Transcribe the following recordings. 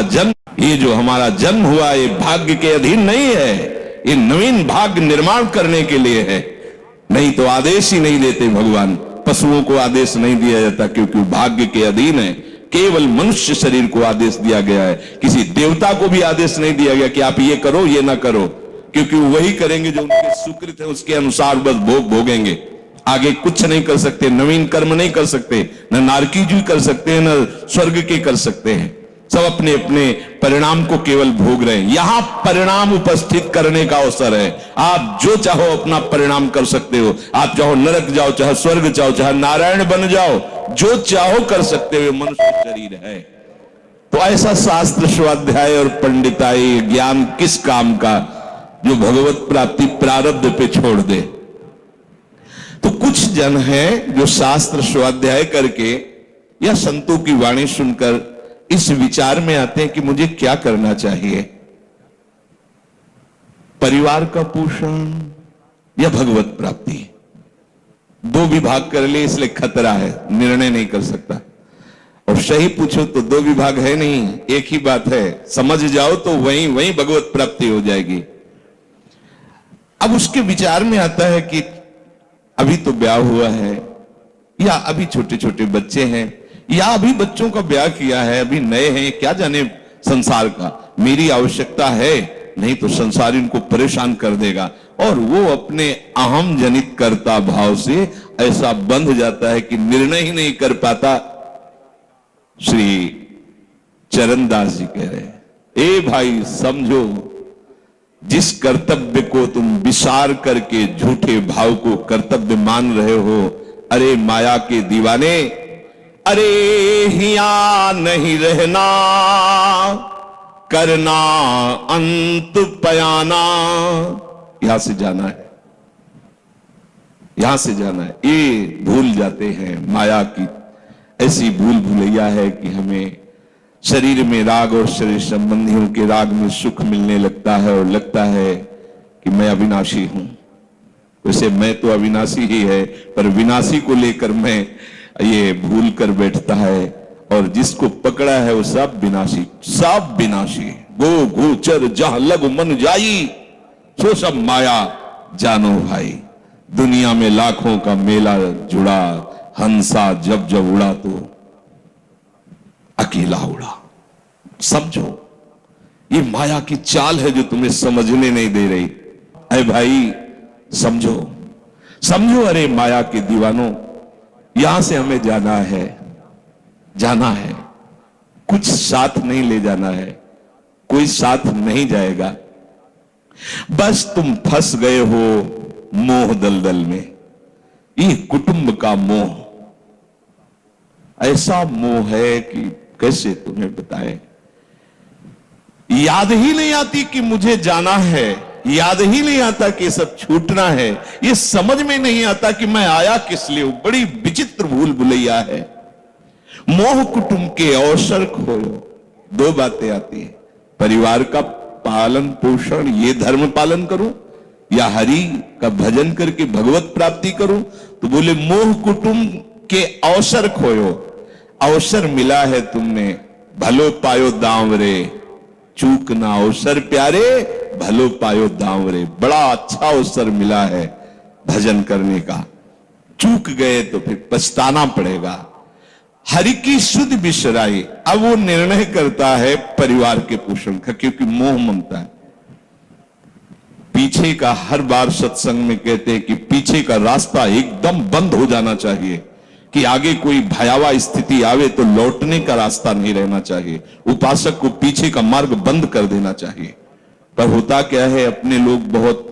जन्म, ये जो हमारा जन्म हुआ, ये भाग्य के अधीन नहीं है, ये नवीन भाग्य निर्माण करने के लिए है। नहीं तो आदेश ही नहीं देते भगवान। पशुओं को आदेश नहीं दिया जाता क्योंकि भाग्य के अधीन है। केवल मनुष्य शरीर को आदेश दिया गया है। किसी देवता को भी आदेश नहीं दिया गया कि आप ये करो ये ना करो, क्योंकि वही करेंगे जो उनके सुकृत है, उसके अनुसार बस भोग भोगेंगे। आगे कुछ नहीं कर सकते, नवीन कर्म नहीं कर सकते, न नारकी जी कर सकते हैं, न स्वर्ग के कर सकते हैं। सब अपने अपने परिणाम को केवल भोग रहे हैं। यहां परिणाम उपस्थित करने का अवसर है। आप जो चाहो अपना परिणाम कर सकते हो। आप चाहो नरक जाओ, चाहे स्वर्ग जाओ, चाहे नारायण बन जाओ, जो चाहो कर सकते हो। मनुष्य शरीर है तो ऐसा शास्त्र स्वाध्याय और पंडिताई ज्ञान किस काम का, जो भगवत प्राप्ति प्रारब्ध पे छोड़ दे। तो कुछ जन हैं जो शास्त्र स्वाध्याय करके या संतों की वाणी सुनकर इस विचार में आते हैं कि मुझे क्या करना चाहिए, परिवार का पोषण या भगवत प्राप्ति। दो विभाग कर ले इसलिए खतरा है, निर्णय नहीं कर सकता। और सही पूछो तो दो विभाग है नहीं, एक ही बात है। समझ जाओ तो वहीं वहीं भगवत प्राप्ति हो जाएगी। अब उसके विचार में आता है कि अभी तो ब्याह हुआ है, या अभी छोटे छोटे बच्चे हैं, या अभी बच्चों का ब्याह किया है, अभी नए हैं, क्या जाने संसार का, मेरी आवश्यकता है, नहीं तो संसार इनको परेशान कर देगा। और वो अपने अहम जनित कर्ता भाव से ऐसा बंध जाता है कि निर्णय ही नहीं कर पाता। श्री चरणदास जी कह रहे हैं, ए भाई समझो, जिस कर्तव्य को तुम विसार करके झूठे भाव को कर्तव्य मान रहे हो, अरे माया के दीवाने, अरे हिया नहीं रहना, करना अंत पयाना। यहां से जाना है, यहां से जाना है। ये भूल जाते हैं, माया की ऐसी भूल भुलैया है कि हमें शरीर में राग और शरीर संबंधियों के राग में सुख मिलने लगता है और लगता है कि मैं अविनाशी हूं। वैसे मैं तो अविनाशी ही है, पर विनाशी को लेकर मैं ये भूल कर बैठता है। और जिसको पकड़ा है वो सब विनाशी, सब विनाशी। गो गोचर जहां लग मन जाई, सो सब माया जानो भाई। दुनिया में लाखों का मेला जुड़ा, हंसा जब जब उड़ा तो अकेला उड़ा। समझो, ये माया की चाल है जो तुम्हें समझने नहीं दे रही। अरे भाई समझो, समझो, अरे माया के दीवानों, यहां से हमें जाना है, जाना है। कुछ साथ नहीं ले जाना है, कोई साथ नहीं जाएगा। बस तुम फंस गए हो मोह दलदल में। ये कुटुंब का मोह ऐसा मोह है कि कैसे तुम्हें बताएं। याद ही नहीं आती कि मुझे जाना है, याद ही नहीं आता कि सब छूटना है। ये समझ में नहीं आता कि मैं आया किस लिए। बड़ी विचित्र भूल भुलैया है। मोह कुटुंब के अवसर खोयो, दो बातें आती है, परिवार का पालन पोषण, ये धर्म पालन करूं, या हरि का भजन करके भगवत प्राप्ति करूं। तो बोले मोह कुटुंब के अवसर खोयो। अवसर मिला है तुमने, भलो पायो दांव रे, चूक ना अवसर प्यारे, भलो पायो दांव रे। बड़ा अच्छा अवसर मिला है भजन करने का, चूक गए तो फिर पछताना पड़ेगा। हरि की शुद्ध बिसराई। अब वो निर्णय करता है परिवार के पोषण का, क्योंकि मोह ममता है। पीछे का हर बार सत्संग में कहते हैं कि पीछे का रास्ता एकदम बंद हो जाना चाहिए, कि आगे कोई भयावह स्थिति आवे तो लौटने का रास्ता नहीं रहना चाहिए। उपासक को पीछे का मार्ग बंद कर देना चाहिए। पर होता क्या है, अपने लोग बहुत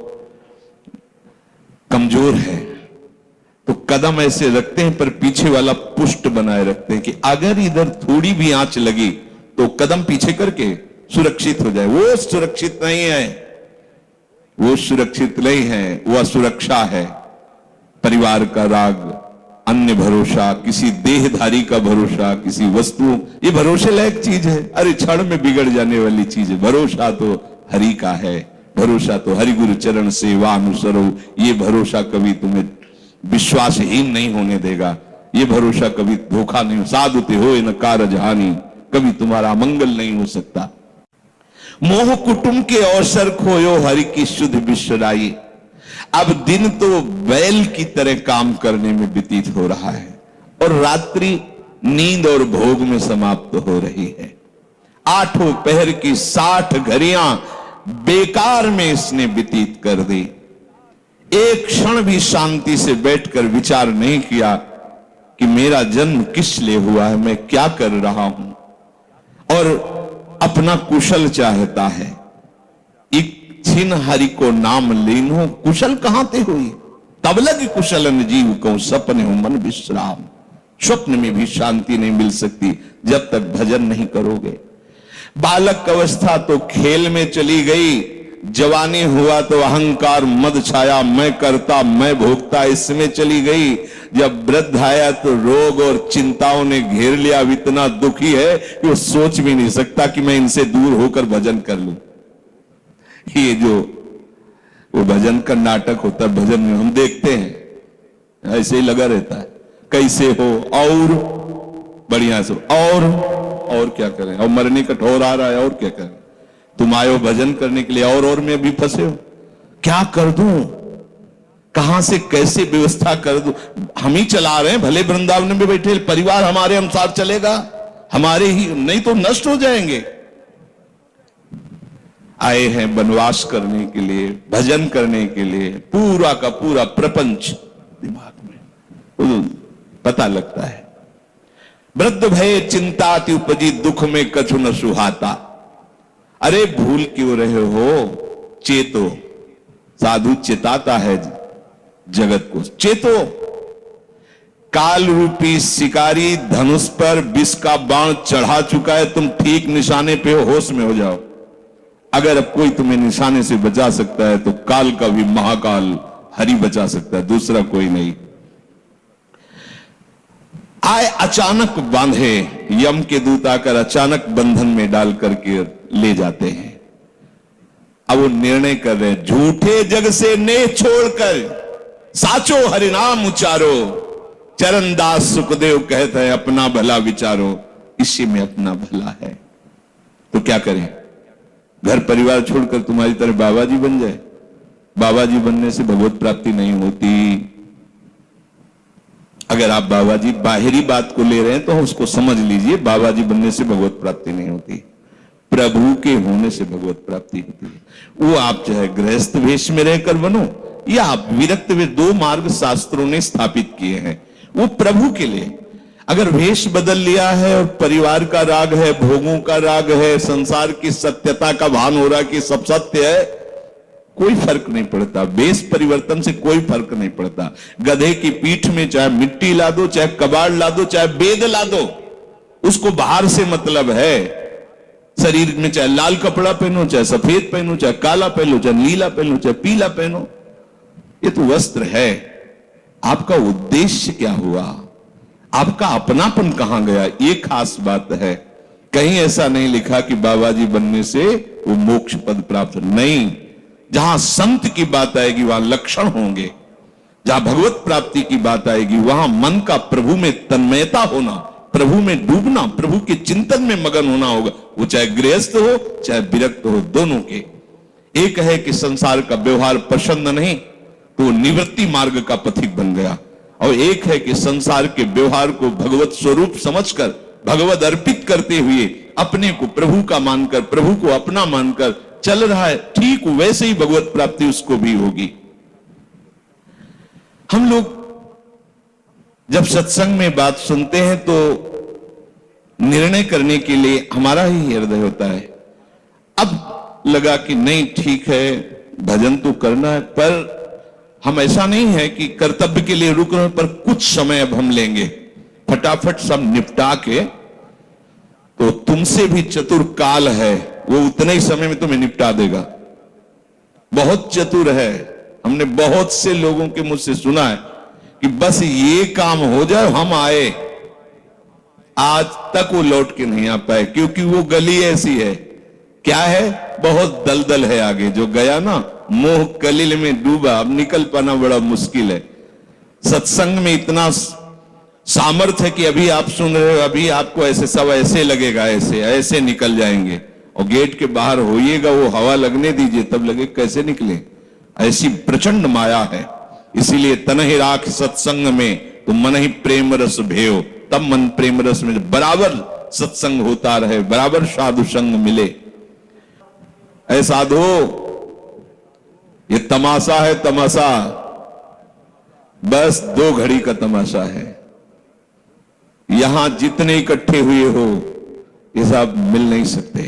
कमजोर हैं, तो कदम ऐसे रखते हैं पर पीछे वाला पुष्ट बनाए रखते हैं कि अगर इधर थोड़ी भी आंच लगी तो कदम पीछे करके सुरक्षित हो जाए। वो सुरक्षित नहीं है, वो सुरक्षित नहीं है, वो असुरक्षा है। परिवार का राग, अन्य भरोसा, किसी देहधारी का भरोसा, किसी वस्तु, ये भरोसे लायक चीज है, अरे क्षण में बिगड़ जाने वाली चीज है। भरोसा तो हरि का है, भरोसा तो हरि गुरु चरण सेवा अनुसरो। ये भरोसा कभी तुम्हें विश्वासहीन नहीं होने देगा। ये भरोसा कभी धोखा नहीं। साधुते हो न कारज हानि, कभी तुम्हारा मंगल नहीं हो सकता। मोह कुटुंब के अवसर खोयो हरि की शुद्ध विश्वराई। अब दिन तो बैल की तरह काम करने में व्यतीत हो रहा है और रात्रि नींद और भोग में समाप्त हो रही है। आठों पहर की 60 घड़ियां बेकार में इसने व्यतीत कर दी। एक क्षण भी शांति से बैठकर विचार नहीं किया कि मेरा जन्म किस लिए हुआ है, मैं क्या कर रहा हूं, और अपना कुशल चाहता है। इच्छिन हरि को नाम लीनो, कुशल कहां ते हुई, तब लग कुशलन जीव को सपने हो मन विश्राम। स्वप्न में भी शांति नहीं मिल सकती जब तक भजन नहीं करोगे। बालक अवस्था तो खेल में चली गई, जवानी हुआ तो अहंकार मद छाया, मैं करता मैं भोगता इसमें चली गई। जब वृद्ध आया तो रोग और चिंताओं ने घेर लिया। अब इतना दुखी है कि वो सोच भी नहीं सकता कि मैं इनसे दूर होकर भजन कर लूं। ये जो वो भजन का नाटक होता है, भजन में हम देखते हैं ऐसे ही लगा रहता है, कैसे हो और बढ़िया से, और क्या करें, और मरने का ठोर आ रहा है, और क्या करें, तुम आयो भजन करने के लिए और में भी फंसे हो, क्या कर दूं, कहां से कैसे व्यवस्था कर दूं। हम ही चला रहे हैं, भले वृंदावन में बैठे परिवार हमारे अनुसार चलेगा, हमारे ही, नहीं तो नष्ट हो जाएंगे। आए हैं वनवास करने के लिए, भजन करने के लिए, पूरा का पूरा प्रपंच दिमाग में पता लगता है। वृद्ध भय चिंता अति उपजी, दुख में कछु न सुहाता। अरे भूल क्यों रहे हो, चेतो। साधु चेताता है जगत को, चेतो। काल रूपी शिकारी धनुष पर विष का बाण चढ़ा चुका है, तुम ठीक निशाने पे हो, होश में हो जाओ। अगर अब कोई तुम्हें निशाने से बचा सकता है तो काल का भी महाकाल हरि बचा सकता है, दूसरा कोई नहीं। आए अचानक बांधे, यम के दूत आकर अचानक बंधन में डाल करके ले जाते हैं। अब वो निर्णय कर रहे हैं, झूठे जग से नेह छोड़कर साचो हरिनाम उचारो। चरणदास सुखदेव कहते हैं अपना भला विचारो, इसी में अपना भला है। तो क्या करें, घर परिवार छोड़कर तुम्हारी तरह बाबा जी बन जाए। बाबा जी बनने से भगवत प्राप्ति नहीं होती। अगर आप बाबा जी बाहरी बात को ले रहे हैं तो उसको समझ लीजिए, बाबा जी बनने से भगवत प्राप्ति नहीं होती, प्रभु के होने से भगवत प्राप्ति होती है। वो आप चाहे गृहस्थ वेश में रहकर बनो या आप विरक्त वेश, 2 मार्ग शास्त्रों ने स्थापित किए हैं, वो प्रभु के लिए। अगर वेश बदल लिया है और परिवार का राग है, भोगों का राग है, संसार की सत्यता का भान हो रहा कि सब सत्य है, कोई फर्क नहीं पड़ता। वेश परिवर्तन से कोई फर्क नहीं पड़ता। गधे की पीठ में चाहे मिट्टी ला दो, चाहे कबाड़ ला दो, चाहे बेद ला दो, उसको बाहर से मतलब है। शरीर में चाहे लाल कपड़ा पहनो, चाहे सफेद पहनो, चाहे काला पहनो, चाहे नीला पहनो, चाहे पीला पहनो, ये तो वस्त्र है। आपका उद्देश्य क्या हुआ, आपका अपनापन कहां गया, ये खास बात है। कहीं ऐसा नहीं लिखा कि बाबा जी बनने से वो मोक्ष पद प्राप्त, नहीं। जहां संत की बात आएगी वहां लक्षण होंगे, जहां भगवत प्राप्ति की बात आएगी वहां मन का प्रभु में तन्मयता होना, प्रभु में डूबना, प्रभु के चिंतन में मगन होना होगा। वो चाहे गृहस्थ हो चाहे विरक्त हो, दोनों के। एक है कि संसार का व्यवहार पसंद नहीं तो निवृत्ति मार्ग का पथिक बन गया, और एक है कि संसार के व्यवहार को भगवत स्वरूप समझकर, भगवत अर्पित करते हुए अपने को प्रभु का मानकर, प्रभु को अपना मानकर चल रहा है, ठीक वैसे ही भगवत प्राप्ति उसको भी होगी। हम लोग जब सत्संग में बात सुनते हैं तो निर्णय करने के लिए हमारा ही हृदय होता है। अब लगा कि नहीं ठीक है, भजन तो करना है, पर हम ऐसा नहीं है कि कर्तव्य के लिए रुक रहे, पर कुछ समय अब हम लेंगे, फटाफट सब निपटा के। तो तुमसे भी चतुर काल है, वो उतने ही समय में तुम्हें निपटा देगा। बहुत चतुर है। हमने बहुत से लोगों के मुझसे सुना है कि बस ये काम हो जाए हम आए, आज तक वो लौट के नहीं आ पाए, क्योंकि वो गली ऐसी है। क्या है, बहुत दलदल है आगे। जो गया ना मोह कलिल में डूबा, अब निकल पाना बड़ा मुश्किल है। सत्संग में इतना सामर्थ्य कि अभी आप सुन रहे हो, अभी आपको ऐसे सब ऐसे लगेगा, ऐसे ऐसे निकल जाएंगे, और गेट के बाहर होइएगा, वो हवा लगने दीजिए, तब लगे कैसे निकले। ऐसी प्रचंड माया है। इसीलिए तन ही राख सत्संग में तो मन ही प्रेम रस भेयो, तब मन प्रेम रस में बराबर सत्संग होता रहे, बराबर साधु संग मिले। ऐ साधु, ये तमाशा है, तमाशा बस 2 घड़ी का तमाशा है। यहां जितने इकट्ठे हुए हो ये सब मिल नहीं सकते।